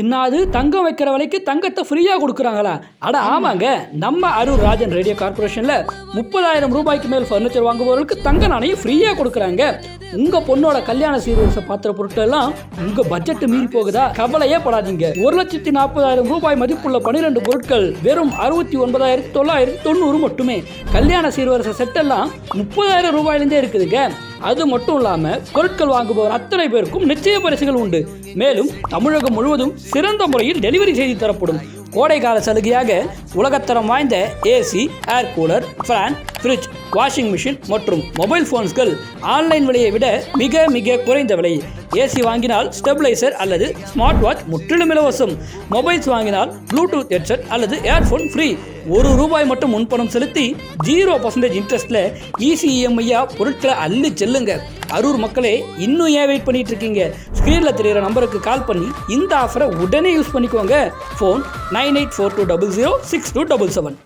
என்னது தங்கம் வைக்கிற விலைக்கு தங்கத்தை ஃப்ரீயா கொடுக்குறாங்களா? அட ஆமாங்க, நம்ம அரூர் ராஜன் ரேடியோ கார்பரேஷன்ல 30,000 ரூபாய்க்கு மேல் ஃபர்னிச்சர் வாங்குபவர்களுக்கு தங்க நாணயம் ஃப்ரீயா கொடுக்குறாங்க. உங்க பொண்ணோட கல்யாண சீர்வரிசை பாத்திர பொருட்கள் எல்லாம் உங்க பட்ஜெட் மீறி போகுதா? கவலையே படாதீங்க. 1,40,000 ரூபாய் மதிப்புள்ள 12 பொருட்கள் வெறும் 69,990 மட்டுமே. கல்யாண சீர்வரிசை செட் எல்லாம் 30,000 ரூபாயிலிருந்தே இருக்குதுங்க. அது மட்டும் இல்லாம பொருட்கள் வாங்குபவர் அத்தனை பேருக்கும் நிச்சய பரிசுகள் உண்டு. மேலும் தமிழகம் முழுவதும் சிறந்த முறையில் டெலிவரி செய்து தரப்படும். கோடை கால சலுகையாக உலகத்தரம் வாய்ந்த AC, air cooler, fan, fridge, washing machine மற்றும் மொபைல் போன்ஸ்கள் ஆன்லைன் விலையை விட மிக மிக குறைந்த விலை. ஏசி வாங்கினால் ஸ்டெபிளைசர் அல்லது ஸ்மார்ட் வாட்ச் முற்றிலும் இலவசம். மொபைல்ஸ் வாங்கினால் ப்ளூடூத் ஹெட்செட் அல்லது ஏர்ஃபோன் ஃப்ரீ. ₹1 மட்டும் முன்பணம் செலுத்தி 0% இன்ட்ரெஸ்ட்ல ஈஸி இஎம்ஐயா பொருட்களை அள்ளி செல்லுங்க. அரூர் மக்களே, இன்னும் ஏன் வெயிட் பண்ணிட்டு இருக்கீங்க? ஸ்கிரீன்ல தெரியுற நம்பருக்கு கால் பண்ணி இந்த ஆஃபரை உடனே யூஸ் பண்ணிக்கோங்க. ஃபோன் 9842006277.